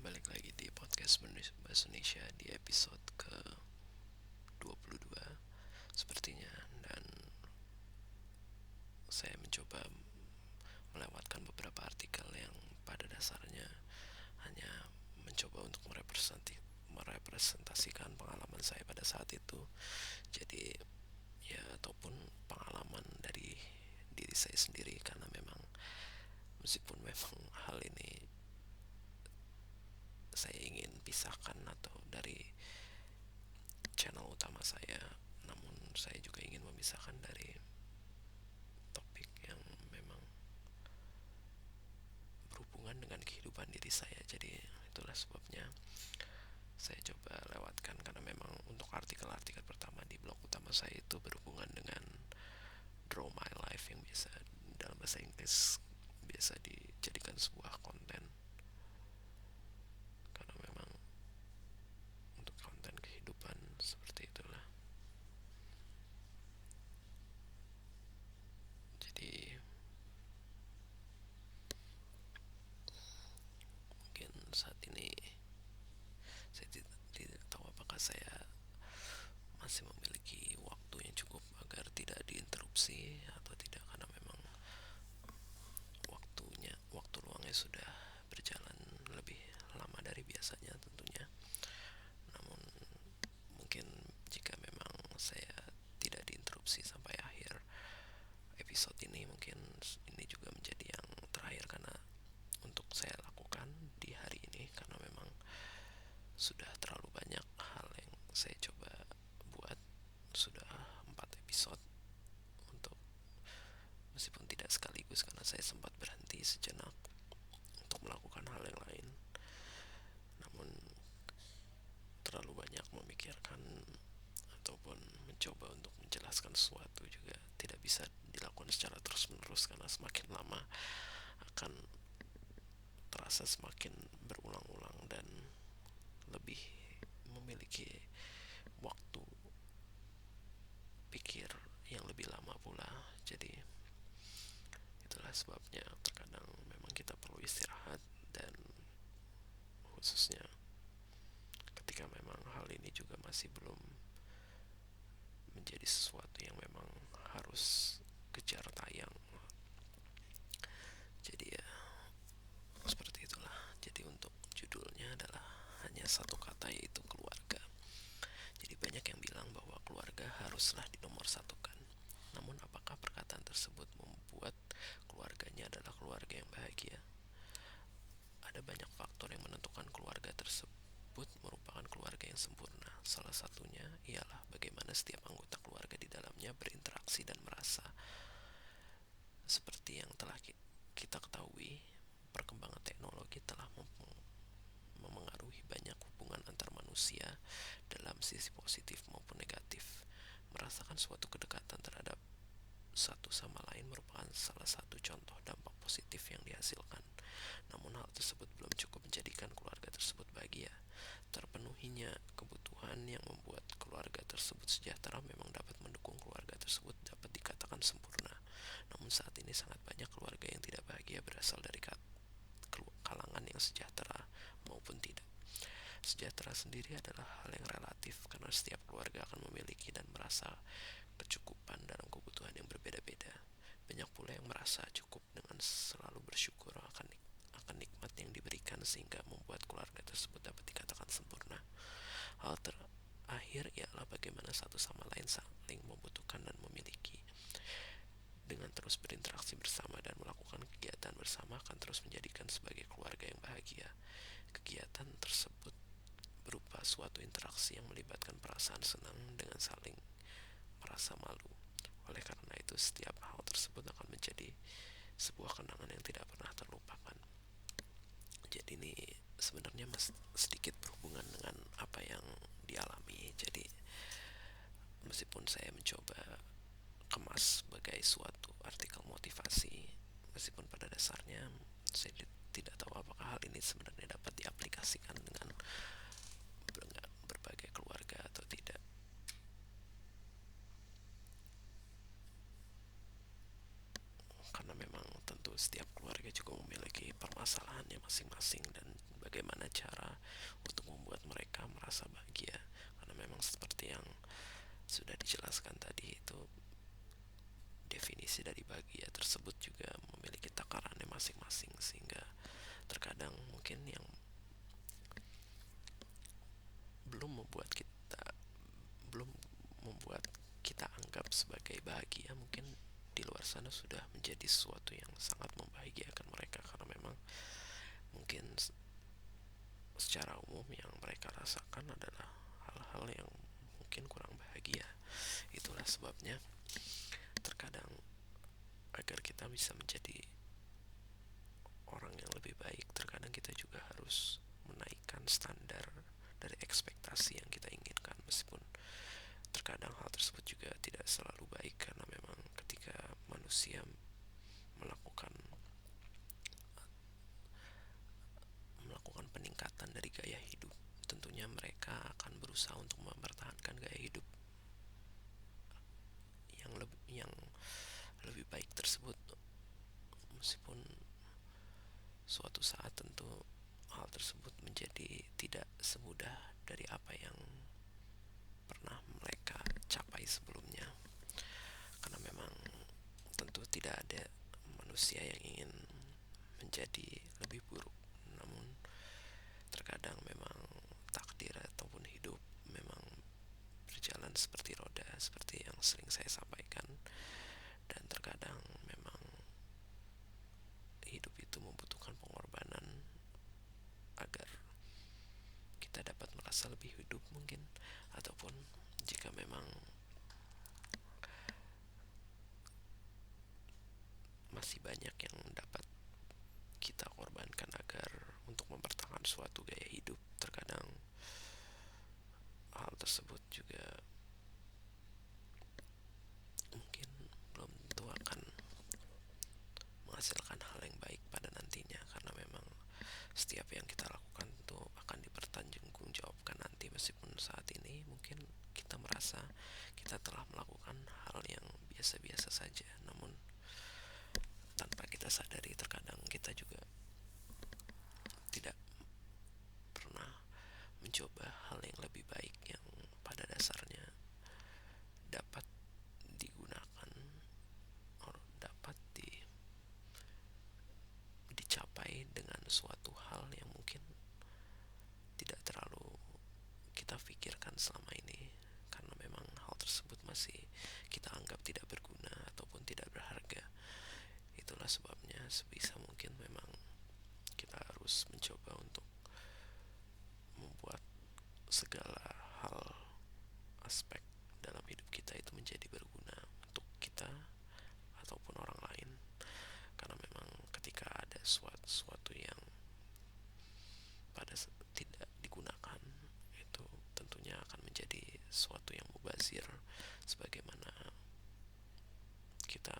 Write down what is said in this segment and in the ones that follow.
balik lagi di podcast Bahasa Indonesia di episode ke-22 sepertinya. Dan saya mencoba melewatkan beberapa artikel yang pada dasarnya hanya mencoba untuk merepresentasikan pengalaman saya pada saat itu. Jadi ya, ataupun pengalaman dari diri saya sendiri, karena memang meskipun memang hal ini saya ingin pisahkan atau dari channel utama saya, namun saya juga ingin memisahkan dari topik yang memang berhubungan dengan kehidupan diri saya. Jadi itulah sebabnya saya coba lewatkan, karena memang untuk artikel-artikel pertama di blog utama saya itu berhubungan dengan Draw My Life, yang biasa dalam bahasa Inggris biasa dijadikan sebuah konten, karena memang untuk konten kehidupan seperti itulah. Jadi mungkin saat ini saya tidak tahu apakah saya masih memiliki waktu yang cukup agar tidak diinterupsi atau tidak, karena memang waktu luangnya sudah berjalan lebih lama dari biasanya tentunya. Namun mungkin jika memang saya tidak diinterupsi sampai akhir episode ini, mungkin ini juga menjadi yang terakhir karena untuk saya lakukan di hari ini, karena memang sudah terlalu banyak hal yang saya coba buat. Sudah 4 episode untuk, meskipun tidak sekaligus karena saya sempat berhenti sejenak untuk melakukan hal yang lain, namun terlalu banyak memikirkan ataupun mencoba untuk menjelaskan sesuatu juga tidak bisa dilakukan secara terus menerus, karena semakin lama akan terasa semakin berulang-ulang dan lebih memiliki waktu pikir yang lebih lama pula. Jadi itulah sebabnya terkadang memang kita perlu istirahat, dan khususnya ketika memang hal ini juga masih belum menjadi sesuatu yang memang harus kejar tayang. Jadi ya, seperti itulah. Jadi untuk judulnya adalah hanya satu kata, yaitu keluarga. Jadi banyak yang bilang bahwa keluarga haruslah dinomorsatukan. Namun apakah perkataan tersebut membuat keluarganya adalah keluarga yang bahagia? Ada banyak faktor yang menentukan keluarga tersebut merupakan keluarga yang sempurna. Salah satunya ialah bagaimana setiap anggota keluarga di dalamnya berinteraksi dan merasa. Seperti yang telah kita ketahui, perkembangan teknologi telah memengaruhi banyak hubungan antar manusia dalam sisi positif maupun negatif. Merasakan suatu kedekatan terhadap satu sama lain merupakan salah satu contoh dampak positif yang dihasilkan. Namun hal tersebut belum cukup menjadikan keluarga tersebut bahagia. Terpenuhinya kebutuhan yang membuat keluarga tersebut sejahtera memang dapat mendukung keluarga tersebut dapat dikatakan sempurna. Namun saat ini sangat banyak keluarga yang tidak bahagia berasal dari kalangan yang sejahtera maupun tidak. Sejahtera sendiri adalah hal yang relatif, karena setiap keluarga akan memiliki dan merasa kecukupan dalam kebutuhan yang berbeda-beda. Banyak pula yang merasa cukup dengan selalu bersyukur akan nikmat yang diberikan, sehingga membuat keluarga tersebut dapat dikatakan sempurna. Hal terakhir ialah bagaimana satu sama lain saling membutuhkan dan memiliki. Dengan terus berinteraksi bersama dan melakukan kegiatan bersama akan terus menjadikan sebagai keluarga yang bahagia. Kegiatan tersebut berupa suatu interaksi yang melibatkan perasaan senang dengan saling merasa malu. Oleh karena itu, setiap hal tersebut akan menjadi sebuah kenangan yang tidak pernah terlupakan. Jadi ini sebenarnya sedikit berhubungan dengan apa yang dialami. Jadi meskipun saya mencoba kemas sebagai suatu artikel motivasi, meskipun pada dasarnya saya tidak tahu apakah hal ini sebenarnya dapat diaplikasikan dengan berbagai keluarga atau tidak. Karena memang tentu setiap keluarga juga memiliki permasalahannya masing-masing, dan bagaimana cara untuk membuat mereka merasa bahagia. Karena memang seperti yang sudah dijelaskan tadi, itu definisi dari bahagia tersebut juga memiliki takarannya masing-masing, sehingga terkadang mungkin yang belum membuat kita belum membuat kita anggap sebagai bahagia, mungkin di luar sana sudah menjadi sesuatu yang sangat membahagiakan mereka, karena memang mungkin secara umum yang mereka rasakan adalah hal-hal yang mungkin kurang bahagia. Itulah sebabnya terkadang agar kita bisa menjadi orang yang lebih baik, terkadang kita juga harus menaikkan standar dari ekspektasi yang kita inginkan, meskipun terkadang hal tersebut juga tidak selalu baik, karena memang ketika manusia melakukan melakukan peningkatan dari gaya hidup, tentunya mereka akan berusaha untuk mempertahankan gaya hidup yang lebih baik tersebut, meskipun suatu saat tentu hal tersebut menjadi tidak semudah dari apa yang pernah mereka capai sebelumnya. Karena memang tentu tidak ada manusia yang ingin menjadi lebih buruk, namun terkadang memang takdir ataupun hidup memang berjalan seperti roda, seperti yang sering saya sampaikan. Dan terkadang memang hidup itu membutuhkan pengorbanan agar kita dapat merasa lebih hidup mungkin, ataupun jika memang masih banyak yang dapat kita korbankan agar untuk mempertahankan suatu gaya hidup, terkadang hal tersebut juga mungkin belum tentu akan menghasilkan hal yang baik pada nantinya, karena memang setiap yang kita lakukan itu akan dipertanggungjawabkan nanti, meskipun saat ini mungkin kita merasa kita telah melakukan hal yang biasa-biasa saja, namun tanpa kita sadari terkadang kita juga tidak pernah mencoba hal yang lebih baik yang pada dasarnya dapat digunakan atau dapat dicapai dengan suatu hal yang mungkin tidak terlalu kita pikirkan selama ini, karena memang hal tersebut masih kita anggap tidak berguna ataupun tidak berharga. Itulah sebabnya sebisa mungkin memang kita harus mencoba untuk membuat segala hal aspek dalam hidup kita itu menjadi berguna untuk kita ataupun orang lain. Karena memang ketika ada suatu yang tidak digunakan, itu tentunya akan menjadi suatu yang mubazir, sebagaimana kita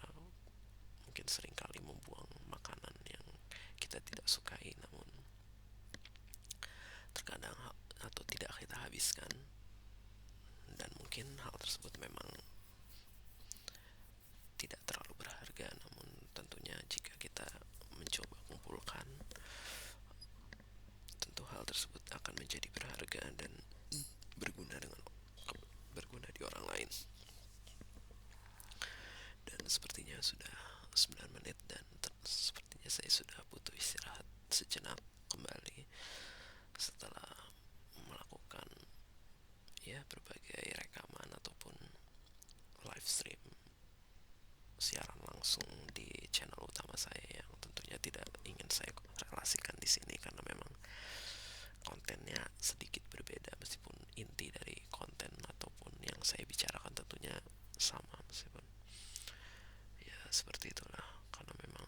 mungkin seringkali membuang makanan yang kita tidak sukai, namun terkadang atau tidak kita habiskan, dan mungkin hal tersebut memang tidak terlalu berharga, namun tentunya jika kita mencoba kumpulkan, tentu hal tersebut akan menjadi berharga dan berguna di orang lain. Dan sepertinya sudah 9 menit, dan sepertinya saya sudah butuh istirahat sejenak kembali setelah melakukan berbagai rekaman ataupun live stream siaran langsung di channel utama saya, yang tentunya tidak ingin saya relasikan di sini karena memang kontennya sedikit berbeda, meskipun inti dari konten ataupun yang saya bicarakan tentunya sama, meskipun ya seperti itulah. Karena memang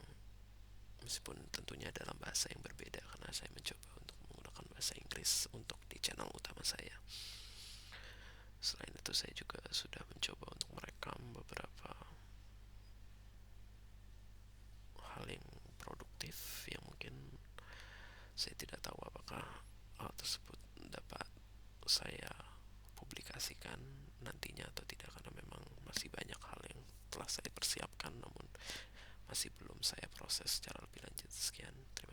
meskipun tentunya dalam bahasa yang berbeda, karena saya mencoba untuk menggunakan bahasa Inggris untuk di channel utama saya. Selain itu saya juga sudah mencoba untuk merekam beberapa hal yang produktif yang mungkin saya tidak tahu apakah hal tersebut dapat saya publikasikan nantinya atau tidak, karena memang masih banyak hal yang telah saya persiapkan namun masih belum saya proses secara lebih lanjut. Sekian, terima